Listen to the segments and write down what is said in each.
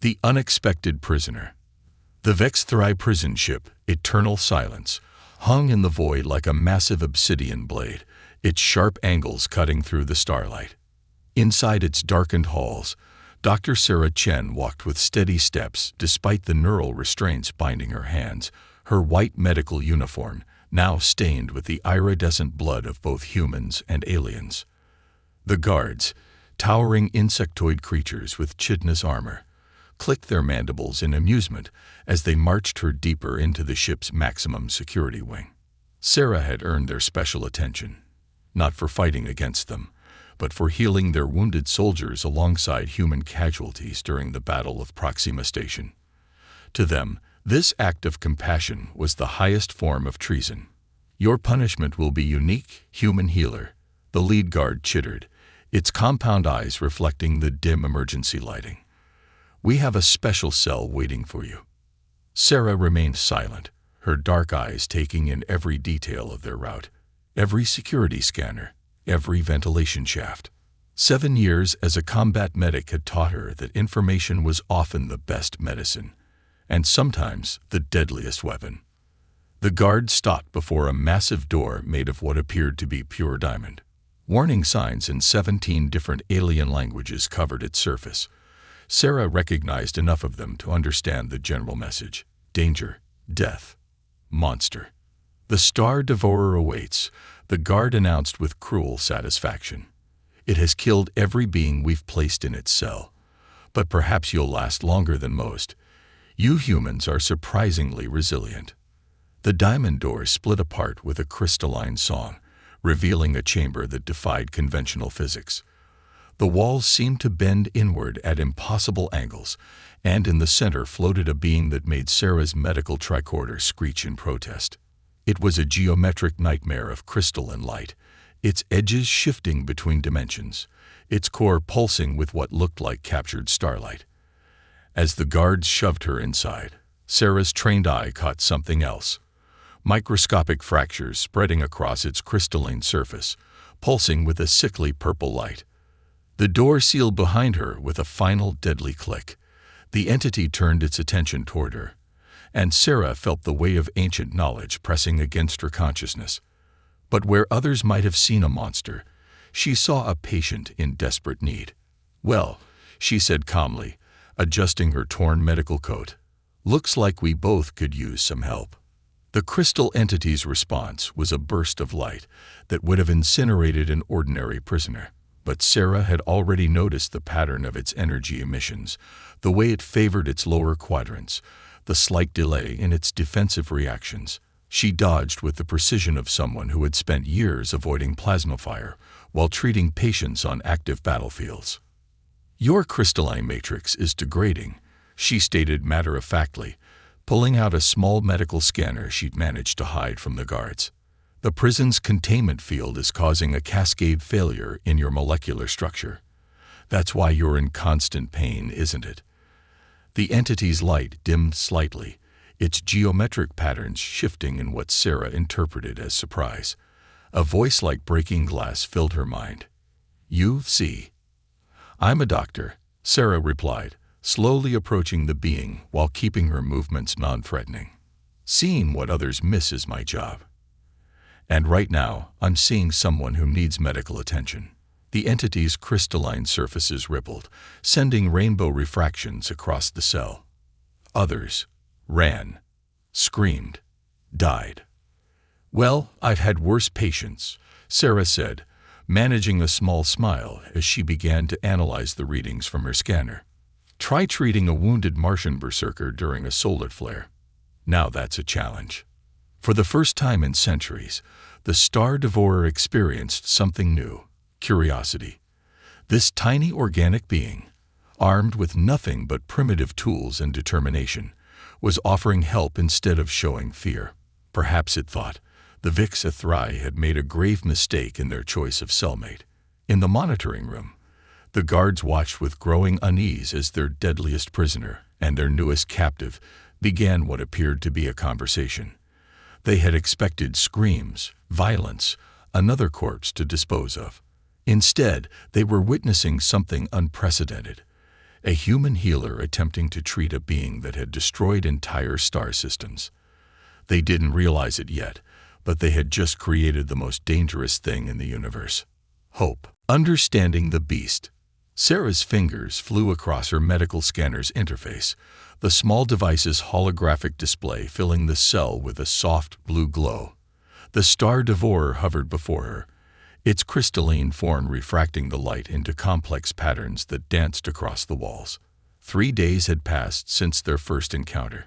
The Unexpected Prisoner. The Vex-3 prison ship, Eternal Silence, hung in the void like a massive obsidian blade, its sharp angles cutting through the starlight. Inside its darkened halls, Dr. Sarah Chen walked with steady steps despite the neural restraints binding her hands, her white medical uniform now stained with the iridescent blood of both humans and aliens. The guards, towering insectoid creatures with chitinous armor, clicked their mandibles in amusement as they marched her deeper into the ship's maximum security wing. Sarah had earned their special attention, not for fighting against them, but for healing their wounded soldiers alongside human casualties during the Battle of Proxima Station. To them, this act of compassion was the highest form of treason. "Your punishment will be unique, human healer," the lead guard chittered, its compound eyes reflecting the dim emergency lighting. "We have a special cell waiting for you." Sarah remained silent, her dark eyes taking in every detail of their route, every security scanner, every ventilation shaft. 7 years as a combat medic had taught her that information was often the best medicine, and sometimes the deadliest weapon. The guard stopped before a massive door made of what appeared to be pure diamond. Warning signs in 17 different alien languages covered its surface. Sarah recognized enough of them to understand the general message: danger, death, monster. "The Star Devourer awaits," the guard announced with cruel satisfaction. "It has killed every being we've placed in its cell. But perhaps you'll last longer than most. You humans are surprisingly resilient." The diamond door split apart with a crystalline song, revealing a chamber that defied conventional physics. The walls seemed to bend inward at impossible angles, and in the center floated a being that made Sarah's medical tricorder screech in protest. It was a geometric nightmare of crystal and light, its edges shifting between dimensions, its core pulsing with what looked like captured starlight. As the guards shoved her inside, Sarah's trained eye caught something else: microscopic fractures spreading across its crystalline surface, pulsing with a sickly purple light. The door sealed behind her with a final deadly click. The entity turned its attention toward her, and Sarah felt the weight of ancient knowledge pressing against her consciousness. But where others might have seen a monster, she saw a patient in desperate need. "Well," she said calmly, adjusting her torn medical coat, "looks like we both could use some help." The crystal entity's response was a burst of light that would have incinerated an ordinary prisoner. But Sarah had already noticed the pattern of its energy emissions, the way it favored its lower quadrants, the slight delay in its defensive reactions. She dodged with the precision of someone who had spent years avoiding plasma fire while treating patients on active battlefields. "Your crystalline matrix is degrading," she stated matter-of-factly, pulling out a small medical scanner she'd managed to hide from the guards. "The prison's containment field is causing a cascade failure in your molecular structure. That's why you're in constant pain, isn't it?" The entity's light dimmed slightly, its geometric patterns shifting in what Sarah interpreted as surprise. A voice like breaking glass filled her mind. "You see." "I'm a doctor," Sarah replied, slowly approaching the being while keeping her movements non-threatening. "Seeing what others miss is my job. And right now, I'm seeing someone who needs medical attention." The entity's crystalline surfaces rippled, sending rainbow refractions across the cell. Others ran, screamed, died. "Well, I've had worse patients," Sarah said, managing a small smile as she began to analyze the readings from her scanner. "Try treating a wounded Martian berserker during a solar flare. Now that's a challenge." For the first time in centuries, the Star Devourer experienced something new: curiosity. This tiny organic being, armed with nothing but primitive tools and determination, was offering help instead of showing fear. Perhaps, it thought, the Vex-3 had made a grave mistake in their choice of cellmate. In the monitoring room, the guards watched with growing unease as their deadliest prisoner and their newest captive began what appeared to be a conversation. They had expected screams, violence, another corpse to dispose of. Instead, they were witnessing something unprecedented: a human healer attempting to treat a being that had destroyed entire star systems. They didn't realize it yet, but they had just created the most dangerous thing in the universe. Hope. Understanding the beast. Sarah's fingers flew across her medical scanner's interface, the small device's holographic display filling the cell with a soft blue glow. The star devourer hovered before her, its crystalline form refracting the light into complex patterns that danced across the walls. 3 days had passed since their first encounter,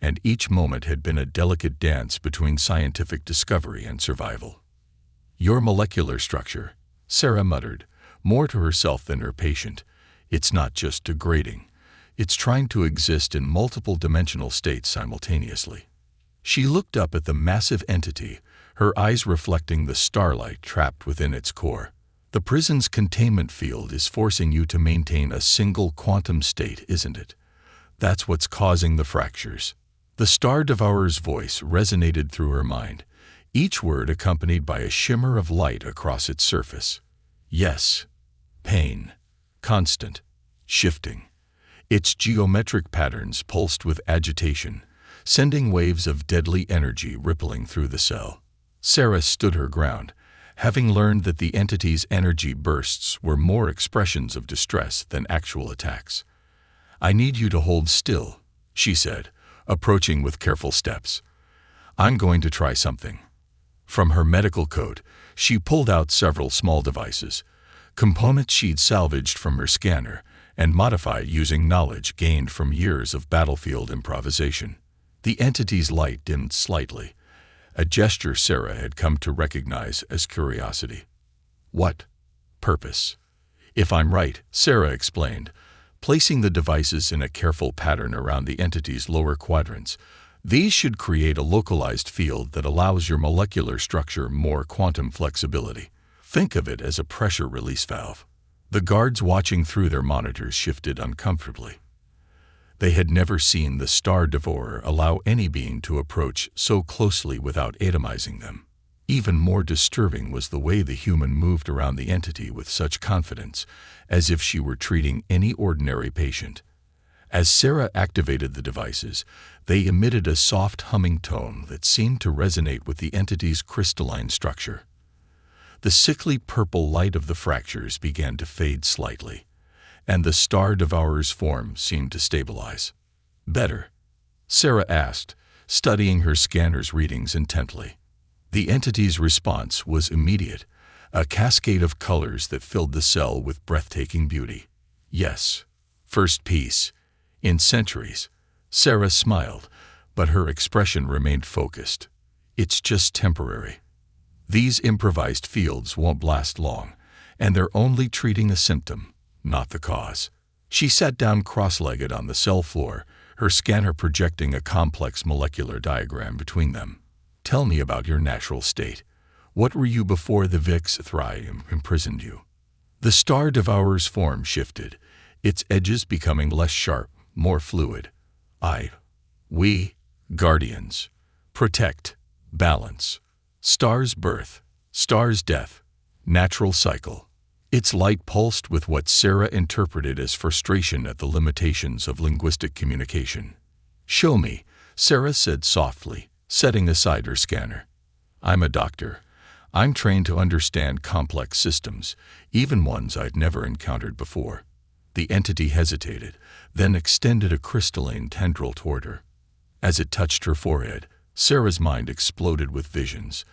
and each moment had been a delicate dance between scientific discovery and survival. "Your molecular structure," Sarah muttered, more to herself than her patient. "It's not just degrading. It's trying to exist in multiple dimensional states simultaneously." She looked up at the massive entity, her eyes reflecting the starlight trapped within its core. "The prison's containment field is forcing you to maintain a single quantum state, isn't it? That's what's causing the fractures." The Star Devourer's voice resonated through her mind, each word accompanied by a shimmer of light across its surface. "Yes. Pain. Constant. Shifting." Its geometric patterns pulsed with agitation, sending waves of deadly energy rippling through the cell. Sarah stood her ground, having learned that the entity's energy bursts were more expressions of distress than actual attacks. "I need you to hold still," she said, approaching with careful steps. "I'm going to try something." From her medical coat, she pulled out several small devices, components she'd salvaged from her scanner and modified using knowledge gained from years of battlefield improvisation. The entity's light dimmed slightly, a gesture Sarah had come to recognize as curiosity. "What purpose?" "If I'm right," Sarah explained, placing the devices in a careful pattern around the entity's lower quadrants, "these should create a localized field that allows your molecular structure more quantum flexibility. Think of it as a pressure release valve." The guards watching through their monitors shifted uncomfortably. They had never seen the Star Devourer allow any being to approach so closely without atomizing them. Even more disturbing was the way the human moved around the entity with such confidence, as if she were treating any ordinary patient. As Sarah activated the devices, they emitted a soft humming tone that seemed to resonate with the entity's crystalline structure. The sickly purple light of the fractures began to fade slightly, and the Star Devourer's form seemed to stabilize. "Better?" Sarah asked, studying her scanner's readings intently. The entity's response was immediate, a cascade of colors that filled the cell with breathtaking beauty. "Yes. First piece in centuries." Sarah smiled, but her expression remained focused. "It's just temporary. These improvised fields won't last long, and they're only treating a symptom, not the cause." She sat down cross-legged on the cell floor, her scanner projecting a complex molecular diagram between them. "Tell me about your natural state. What were you before the HFY imprisoned you?" The Star Devourer's form shifted, its edges becoming less sharp, more fluid. We, guardians. Protect, balance. Star's birth, star's death, natural cycle." Its light pulsed with what Sarah interpreted as frustration at the limitations of linguistic communication. "Show me," Sarah said softly, setting aside her scanner. "I'm a doctor. I'm trained to understand complex systems, even ones I'd never encountered before." The entity hesitated, then extended a crystalline tendril toward her. As it touched her forehead, Sarah's mind exploded with visions.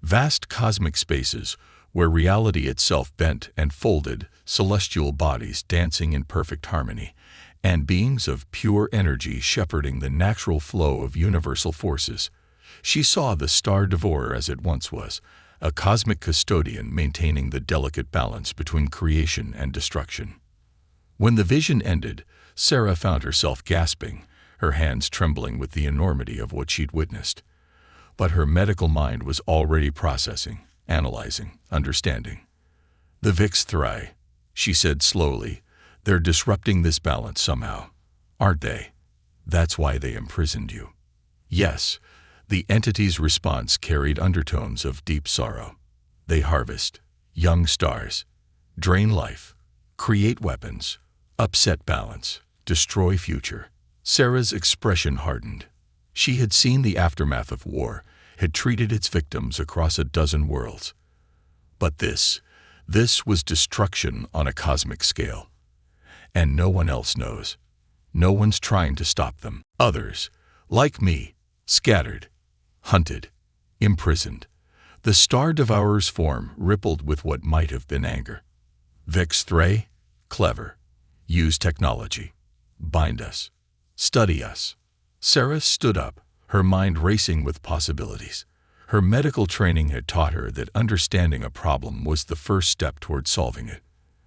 Vast cosmic spaces, where reality itself bent and folded, celestial bodies dancing in perfect harmony, and beings of pure energy shepherding the natural flow of universal forces. She saw the Star Devourer as it once was, a cosmic custodian maintaining the delicate balance between creation and destruction. When the vision ended, Sarah found herself gasping, her hands trembling with the enormity of what she'd witnessed. But her medical mind was already processing, analyzing, understanding. "The HFY," she said slowly. "They're disrupting this balance somehow, aren't they? That's why they imprisoned you." "Yes." The entity's response carried undertones of deep sorrow. "They harvest young stars, drain life, create weapons, Upset balance, destroy future. Sarah's expression hardened. She had seen the aftermath of war, had treated its victims across a dozen worlds. But this was destruction on a cosmic scale. And no one else knows. No one's trying to stop them. Others, like me, scattered, hunted, imprisoned. The Star Devourer's form rippled with what might have been anger. Vex 3, clever. Use technology. Bind us. Study us. Sarah stood up, her mind racing with possibilities. Her medical training had taught her that understanding a problem was the first step toward solving it.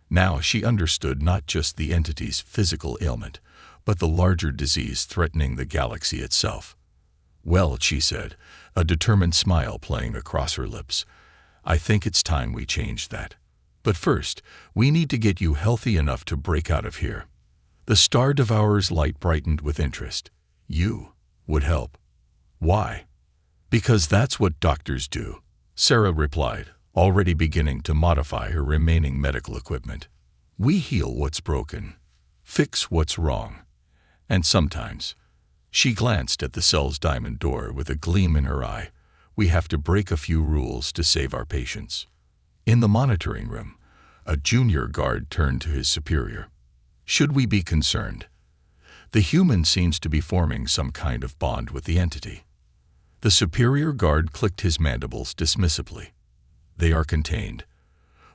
Now she understood not just the entity's physical ailment, but the larger disease threatening the galaxy itself. Well, she said, a determined smile playing across her lips, I think it's time we changed that. But first, we need to get you healthy enough to break out of here. The Star Devourer's light brightened with interest. You would help. Why? Because that's what doctors do, Sarah replied, already beginning to modify her remaining medical equipment. We heal what's broken, fix what's wrong, and sometimes, she glanced at the cell's diamond door with a gleam in her eye, we have to break a few rules to save our patients. In the monitoring room, a junior guard turned to his superior. Should we be concerned? The human seems to be forming some kind of bond with the entity. The superior guard clicked his mandibles dismissively. They are contained.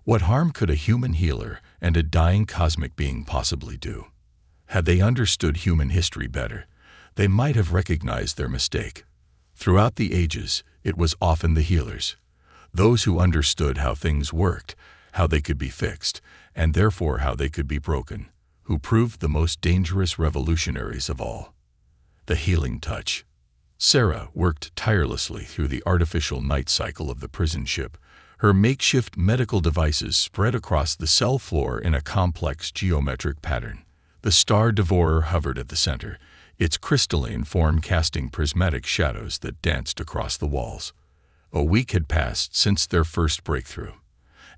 What harm could a human healer and a dying cosmic being possibly do? Had they understood human history better, they might have recognized their mistake. Throughout the ages, it was often the healers, those who understood how things worked, how they could be fixed, and therefore how they could be broken, who proved the most dangerous revolutionaries of all. The healing touch. Sarah worked tirelessly through the artificial night cycle of the prison ship, her makeshift medical devices spread across the cell floor in a complex geometric pattern. The Star Devourer hovered at the center, its crystalline form casting prismatic shadows that danced across the walls. A week had passed since their first breakthrough,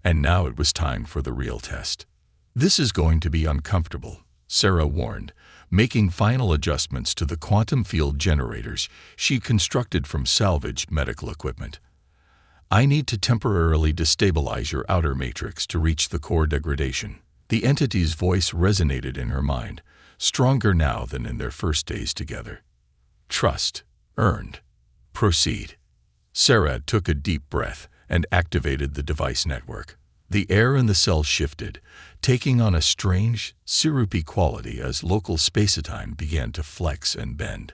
and now it was time for the real test. This is going to be uncomfortable, Sarah warned, making final adjustments to the quantum field generators she constructed from salvaged medical equipment. I need to temporarily destabilize your outer matrix to reach the core degradation. The entity's voice resonated in her mind, stronger now than in their first days together. Trust, earned. Proceed. Sarah took a deep breath and activated the device network. The air in the cell shifted, taking on a strange, syrupy quality as local spacetime began to flex and bend.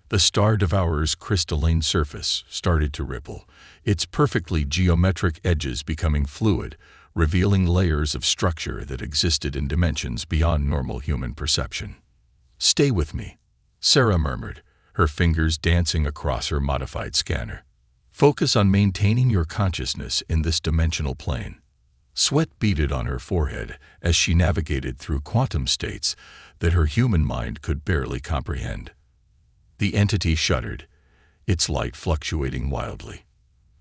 The Star Devourer's crystalline surface started to ripple, its perfectly geometric edges becoming fluid, revealing layers of structure that existed in dimensions beyond normal human perception. Stay with me, Sarah murmured, her fingers dancing across her modified scanner. Focus on maintaining your consciousness in this dimensional plane. Sweat beaded on her forehead as she navigated through quantum states that her human mind could barely comprehend. The entity shuddered, its light fluctuating wildly.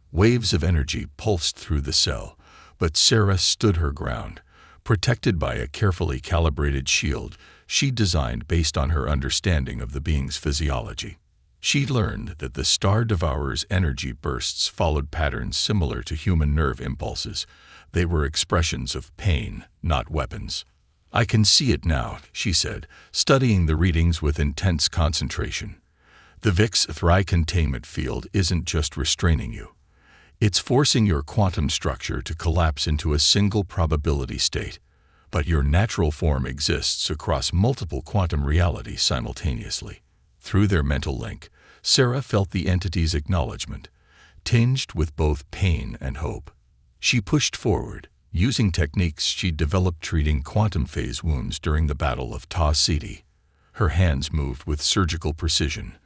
Waves of energy pulsed through the cell, but Sarah stood her ground, protected by a carefully calibrated shield she designed based on her understanding of the being's physiology. She learned that the Star Devourer's energy bursts followed patterns similar to human nerve impulses. They were expressions of pain, not weapons. I can see it now, she said, studying the readings with intense concentration. The Vex 3 containment field isn't just restraining you. It's forcing your quantum structure to collapse into a single probability state, but your natural form exists across multiple quantum realities simultaneously. Through their mental link, Sarah felt the entity's acknowledgement, tinged with both pain and hope. She pushed forward, using techniques she'd developed treating quantum phase wounds during the Battle of Ta City. Her hands moved with surgical precision,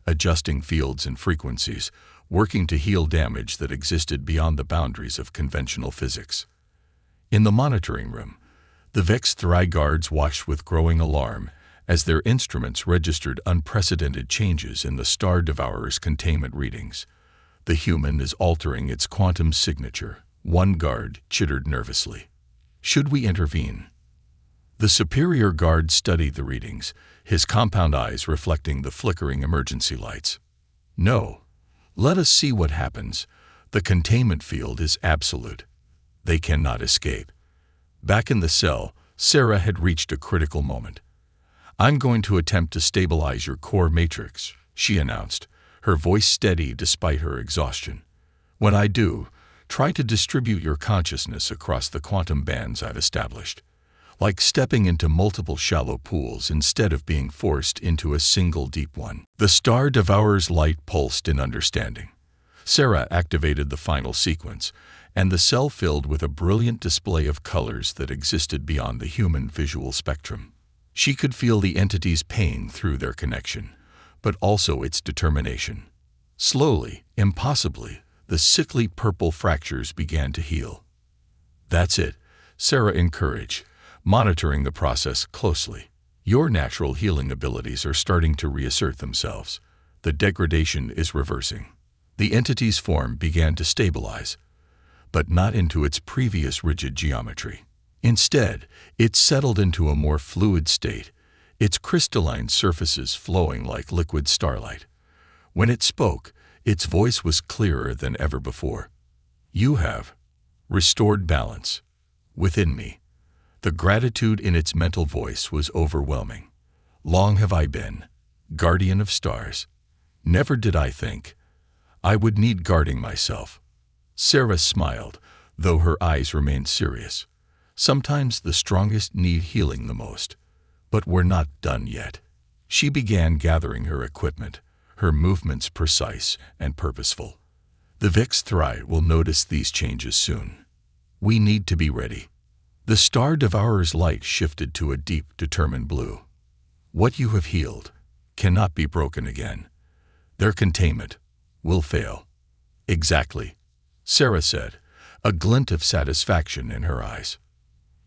adjusting fields and frequencies, working to heal damage that existed beyond the boundaries of conventional physics. In the monitoring room, the Vex 3 guards watched with growing alarm as their instruments registered unprecedented changes in the Star Devourer's containment readings. The human is altering its quantum signature, one guard chittered nervously. Should we intervene? The superior guard studied the readings, his compound eyes reflecting the flickering emergency lights. No. Let us see what happens. The containment field is absolute. They cannot escape. Back in the cell, Sarah had reached a critical moment. I'm going to attempt to stabilize your core matrix, she announced, her voice steady despite her exhaustion. When I do, try to distribute your consciousness across the quantum bands I've established, like stepping into multiple shallow pools instead of being forced into a single deep one. The Star Devourer's light pulsed in understanding. Sarah activated the final sequence, and the cell filled with a brilliant display of colors that existed beyond the human visual spectrum. She could feel the entity's pain through their connection, but also its determination. Slowly, impossibly, the sickly purple fractures began to heal. That's it, Sarah encouraged, monitoring the process closely. Your natural healing abilities are starting to reassert themselves. The degradation is reversing. The entity's form began to stabilize, but not into its previous rigid geometry. Instead, it settled into a more fluid state, its crystalline surfaces flowing like liquid starlight. When it spoke, its voice was clearer than ever before. You have restored balance within me. The gratitude in its mental voice was overwhelming. Long have I been guardian of stars. Never did I think I would need guarding myself. Sarah smiled, though her eyes remained serious. Sometimes the strongest need healing the most. But we're not done yet. She began gathering her equipment, her movements precise and purposeful. The HFY will notice these changes soon. We need to be ready. The Star Devourer's light shifted to a deep, determined blue. What you have healed cannot be broken again. Their containment will fail. Exactly, Sarah said, a glint of satisfaction in her eyes.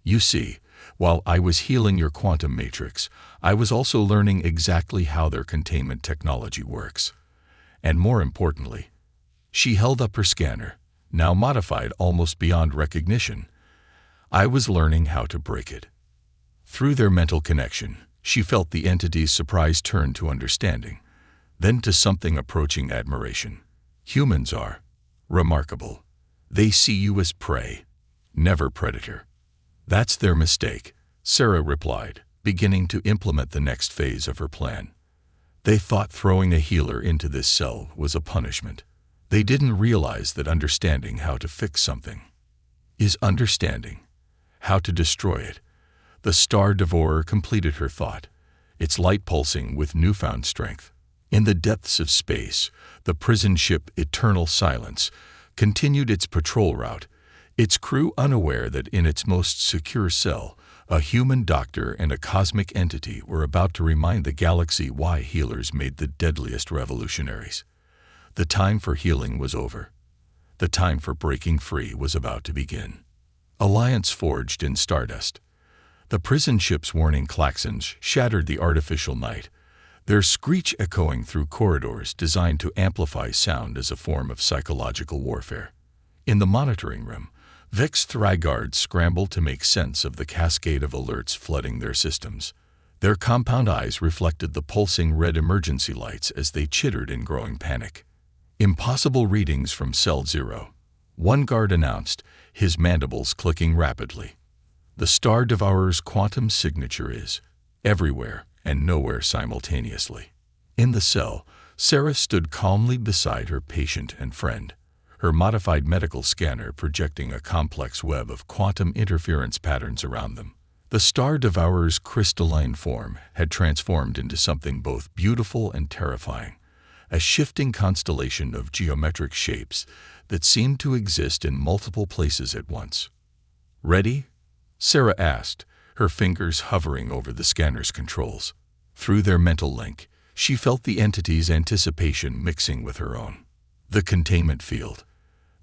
You see, while I was healing your quantum matrix, I was also learning exactly how their containment technology works. And more importantly, she held up her scanner, now modified almost beyond recognition. I was learning how to break it. Through their mental connection, she felt the entity's surprise turn to understanding, then to something approaching admiration. Humans are remarkable. They see you as prey, never predator. That's their mistake, Sarah replied, beginning to implement the next phase of her plan. They thought throwing a healer into this cell was a punishment. They didn't realize that understanding how to fix something is understanding how to destroy it. The Star Devourer completed her thought, its light pulsing with newfound strength. In the depths of space, the prison ship Eternal Silence continued its patrol route, its crew unaware that in its most secure cell, a human doctor and a cosmic entity were about to remind the galaxy why healers made the deadliest revolutionaries. The time for healing was over. The time for breaking free was about to begin. Alliance forged in stardust. The prison ship's warning klaxons shattered the artificial night, their screech echoing through corridors designed to amplify sound as a form of psychological warfare. In the monitoring room, HFY guards scrambled to make sense of the cascade of alerts flooding their systems. Their compound eyes reflected the pulsing red emergency lights as they chittered in growing panic. Impossible readings from Cell 0. One guard announced, his mandibles clicking rapidly. The Star Devourer's quantum signature is everywhere and nowhere simultaneously. In the cell, Sarah stood calmly beside her patient and friend, her modified medical scanner projecting a complex web of quantum interference patterns around them. The Star Devourer's crystalline form had transformed into something both beautiful and terrifying, a shifting constellation of geometric shapes that seemed to exist in multiple places at once. Ready? Sarah asked, her fingers hovering over the scanner's controls. Through their mental link, she felt the entity's anticipation mixing with her own. The containment field.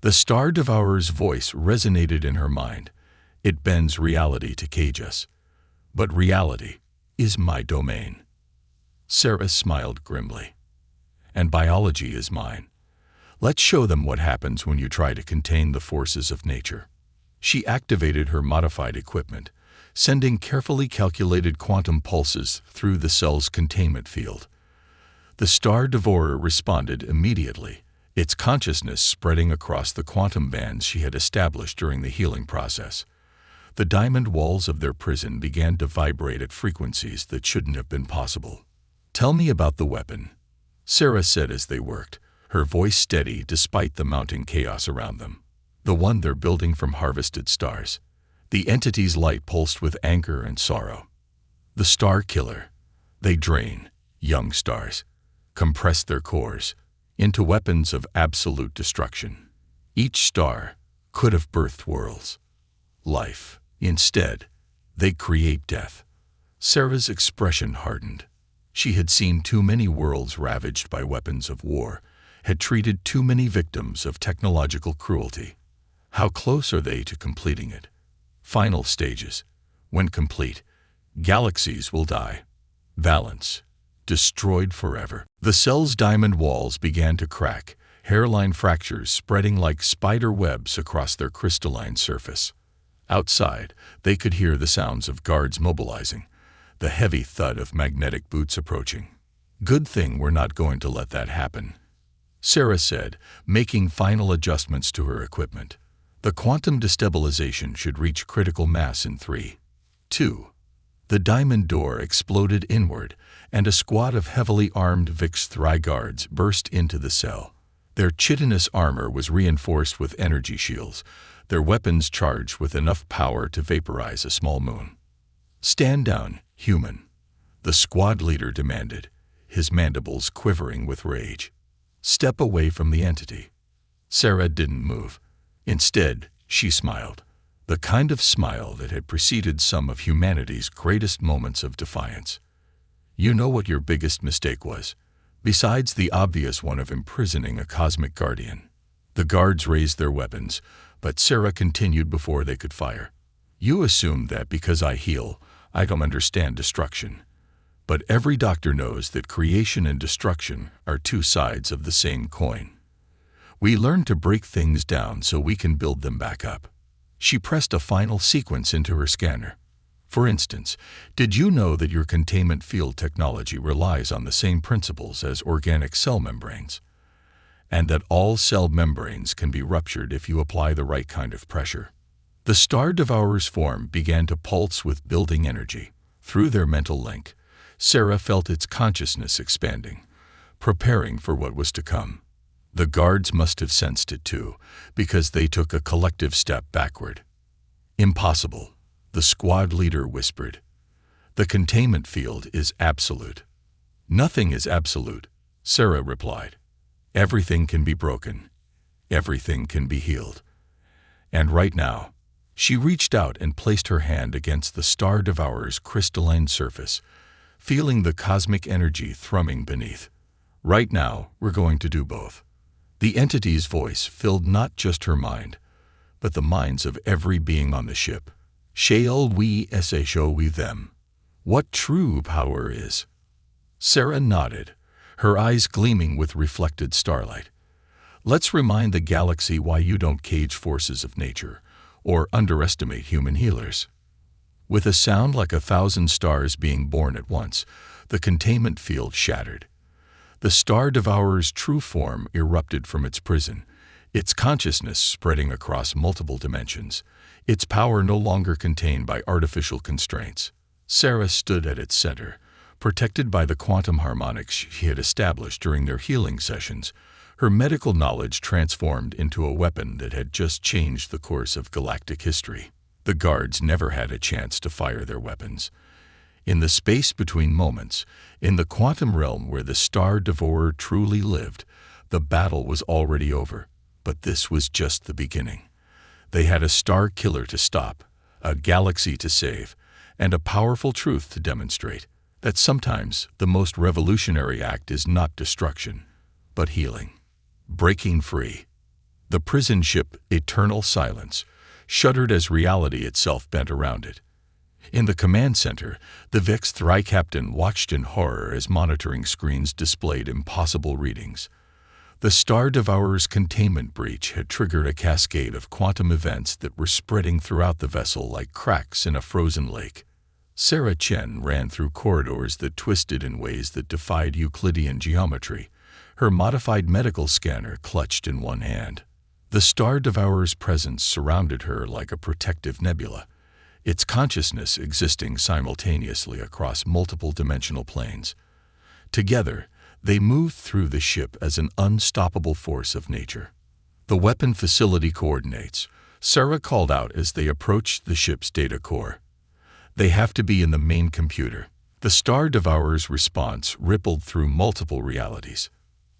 The Star Devourer's voice resonated in her mind. It bends reality to cage us. But reality is my domain. Sarah smiled grimly. And biology is mine. Let's show them what happens when you try to contain the forces of nature. She activated her modified equipment, sending carefully calculated quantum pulses through the cell's containment field. The Star Devourer responded immediately, its consciousness spreading across the quantum bands she had established during the healing process. The diamond walls of their prison began to vibrate at frequencies that shouldn't have been possible. "Tell me about the weapon," Sarah said as they worked, her voice steady despite the mounting chaos around them. "The one they're building from harvested stars." The entity's light pulsed with anger and sorrow. "The Star Killer. They drain young stars, compress their cores into weapons of absolute destruction. Each star could have birthed worlds, life. Instead, they create death." Sarah's expression hardened. She had seen too many worlds ravaged by weapons of war, had treated too many victims of technological cruelty. How close are they to completing it? Final stages. When complete, galaxies will die. Valence, destroyed forever. The cell's diamond walls began to crack, hairline fractures spreading like spider webs across their crystalline surface. Outside, they could hear the sounds of guards mobilizing, the heavy thud of magnetic boots approaching. "Good thing we're not going to let that happen," Sarah said, making final adjustments to her equipment. The quantum destabilization should reach critical mass in 3, 2. The diamond door exploded inward, and a squad of heavily armed VIX-3 guards burst into the cell. Their chitinous armor was reinforced with energy shields, their weapons charged with enough power to vaporize a small moon. "Stand down, human," the squad leader demanded, his mandibles quivering with rage. "Step away from the entity." Sarah didn't move. Instead, she smiled, the kind of smile that had preceded some of humanity's greatest moments of defiance. "You know what your biggest mistake was, besides the obvious one of imprisoning a cosmic guardian." The guards raised their weapons, but Sarah continued before they could fire. "You assumed that because I heal, I don't understand destruction. But every doctor knows that creation and destruction are two sides of the same coin. We learn to break things down so we can build them back up." She pressed a final sequence into her scanner. "For instance, did you know that your containment field technology relies on the same principles as organic cell membranes? And that all cell membranes can be ruptured if you apply the right kind of pressure?" The Star Devourer's form began to pulse with building energy. Through their mental link, Sarah felt its consciousness expanding, preparing for what was to come. The guards must have sensed it too, because they took a collective step backward. "Impossible," the squad leader whispered. "The containment field is absolute." "Nothing is absolute," Sarah replied. "Everything can be broken. Everything can be healed. And right now," she reached out and placed her hand against the Star Devourer's crystalline surface, feeling the cosmic energy thrumming beneath. "Right now, we're going to do both." The entity's voice filled not just her mind, but the minds of every being on the ship. "Shall we show we them what true power is?" Sarah nodded, her eyes gleaming with reflected starlight. "Let's remind the galaxy why you don't cage forces of nature or underestimate human healers." With a sound like 1,000 stars being born at once, the containment field shattered. The Star Devourer's true form erupted from its prison, its consciousness spreading across multiple dimensions, its power no longer contained by artificial constraints. Sarah stood at its center, protected by the quantum harmonics she had established during their healing sessions, her medical knowledge transformed into a weapon that had just changed the course of galactic history. The guards never had a chance to fire their weapons. In the space between moments, in the quantum realm where the Star Devourer truly lived, the battle was already over. But this was just the beginning. They had a star killer to stop, a galaxy to save, and a powerful truth to demonstrate, that sometimes the most revolutionary act is not destruction, but healing. Breaking free. The prison ship, Eternal Silence, shuddered as reality itself bent around it. In the command center, the VIX-3 captain watched in horror as monitoring screens displayed impossible readings. The Star Devourer's containment breach had triggered a cascade of quantum events that were spreading throughout the vessel like cracks in a frozen lake. Sarah Chen ran through corridors that twisted in ways that defied Euclidean geometry, her modified medical scanner clutched in one hand. The Star Devourer's presence surrounded her like a protective nebula, its consciousness existing simultaneously across multiple dimensional planes. Together, they moved through the ship as an unstoppable force of nature. The weapon facility coordinates, Sarah called out as they approached the ship's data core. They have to be in the main computer. The Star Devourer's response rippled through multiple realities.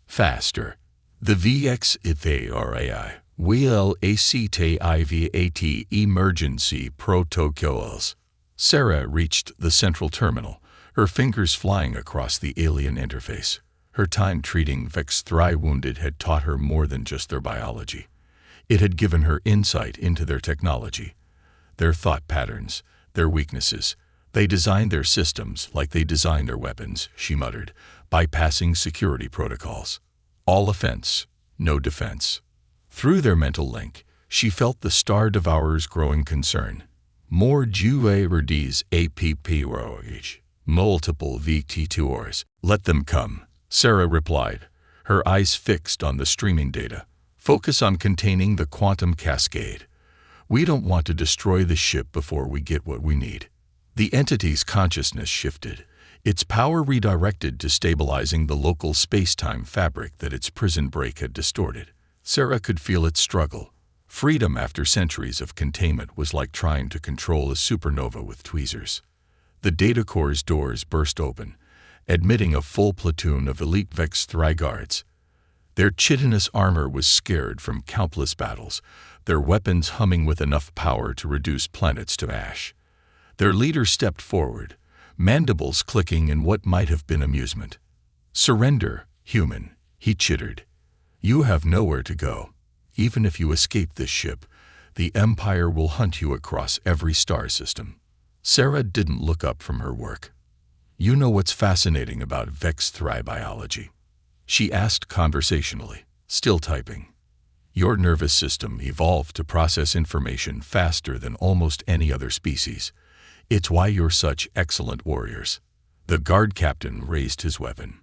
Faster. The VXITHARAI will ACTIVAT emergency protocols. Sarah reached the central terminal, her fingers flying across the alien interface. Her time treating Vex-3 wounded had taught her more than just their biology. It had given her insight into their technology, their thought patterns, their weaknesses. They designed their systems like they designed their weapons, she muttered, bypassing security protocols. All offense, no defense. Through their mental link, she felt the Star Devourer's growing concern. More Juards APPROH. Multiple VT2Rs. Let them come, Sarah replied, her eyes fixed on the streaming data. Focus on containing the quantum cascade. We don't want to destroy the ship before we get what we need. The entity's consciousness shifted, its power redirected to stabilizing the local space-time fabric that its prison break had distorted. Sarah could feel it struggle. Freedom after centuries of containment was like trying to control a supernova with tweezers. The data core's doors burst open, admitting a full platoon of elite Vex-3 guards. Their chitinous armor was scarred from countless battles, their weapons humming with enough power to reduce planets to ash. Their leader stepped forward, mandibles clicking in what might have been amusement. Surrender, human, he chittered. You have nowhere to go. Even if you escape this ship, the Empire will hunt you across every star system. Sarah didn't look up from her work. You know what's fascinating about Vex-3 biology? She asked conversationally, still typing. Your nervous system evolved to process information faster than almost any other species. It's why you're such excellent warriors. The guard captain raised his weapon.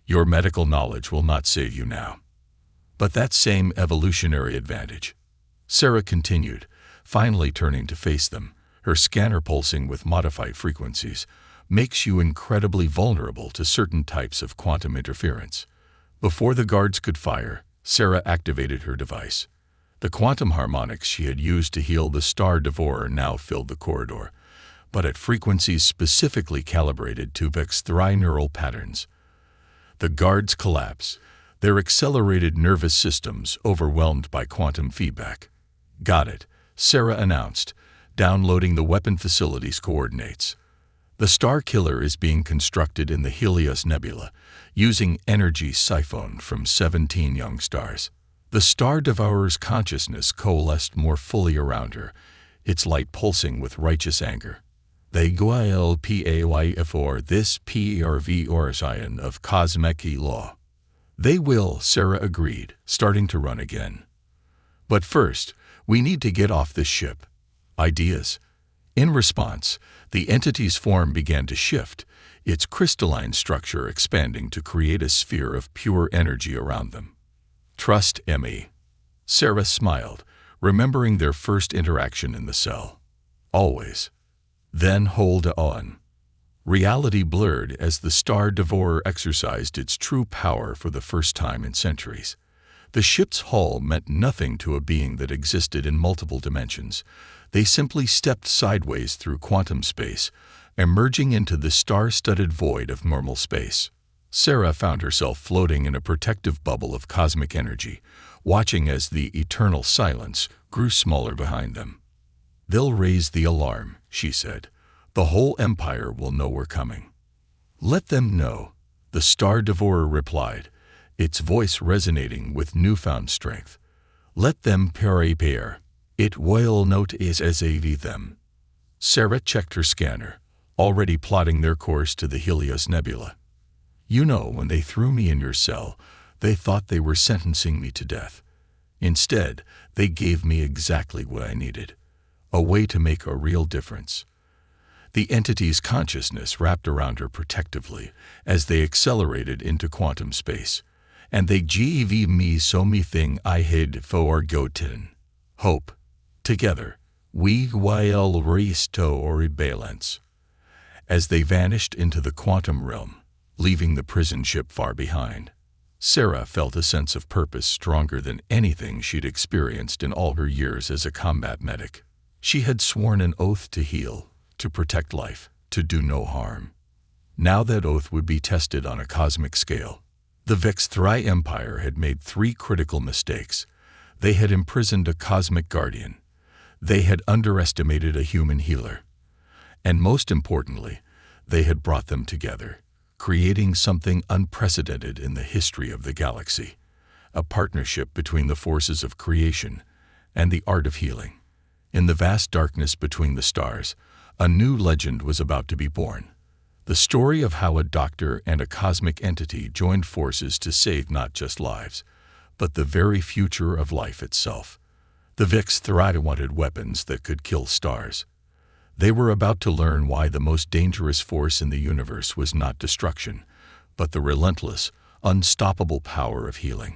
Your medical knowledge will not save you now. But that same evolutionary advantage, Sarah continued, finally turning to face them, her scanner pulsing with modified frequencies, makes you incredibly vulnerable to certain types of quantum interference. Before the guards could fire, Sarah activated her device. The quantum harmonics she had used to heal the Star Devourer now filled the corridor, but at frequencies specifically calibrated to Vex-3 neural patterns. The guards collapsed, their accelerated nervous systems overwhelmed by quantum feedback. Got it, Sarah announced, downloading the weapon facility's coordinates. The Star Killer is being constructed in the Helios Nebula, using energy siphoned from 17 young stars. The Star Devourer's consciousness coalesced more fully around her, its light pulsing with righteous anger. They GILPAYFOR this PERV Orisian of cosmic law. They will, Sarah agreed, starting to run again. But first, we need to get off this ship. Ideas? In response, the entity's form began to shift, its crystalline structure expanding to create a sphere of pure energy around them. Trust me. Sarah smiled, remembering their first interaction in the cell. Always. Then hold on. Reality blurred as the Star Devourer exercised its true power for the first time in centuries. The ship's hull meant nothing to a being that existed in multiple dimensions. They simply stepped sideways through quantum space, emerging into the star-studded void of normal space. Sarah found herself floating in a protective bubble of cosmic energy, watching as the eternal silence grew smaller behind them. They'll raise the alarm, she said. The whole Empire will know we're coming. Let them know, the Star Devourer replied, its voice resonating with newfound strength. Let them prepare. It will notice as them. Sarah checked her scanner, already plotting their course to the Helios Nebula. You know, when they threw me in your cell, They thought they were sentencing me to death. Instead, they gave me exactly what I needed, a way to make a real difference. The entity's consciousness wrapped around her protectively as they accelerated into quantum space, and they gave me so me thing I had forgotten. Hope. Together, we will restore balance. As they vanished into the quantum realm, leaving the prison ship far behind, Sarah felt a sense of purpose stronger than anything she'd experienced in all her years as a combat medic. She had sworn an oath to heal, to protect life, to do no harm. Now that oath would be tested on a cosmic scale. The Vex-3 Empire had made 3 critical mistakes. They had imprisoned a cosmic guardian. They had underestimated a human healer. And most importantly, they had brought them together, creating something unprecedented in the history of the galaxy, a partnership between the forces of creation and the art of healing. In the vast darkness between the stars, a new legend was about to be born. The story of how a doctor and a cosmic entity joined forces to save not just lives, but the very future of life itself. The Vex-3 wanted weapons that could kill stars. They were about to learn why the most dangerous force in the universe was not destruction, but the relentless, unstoppable power of healing.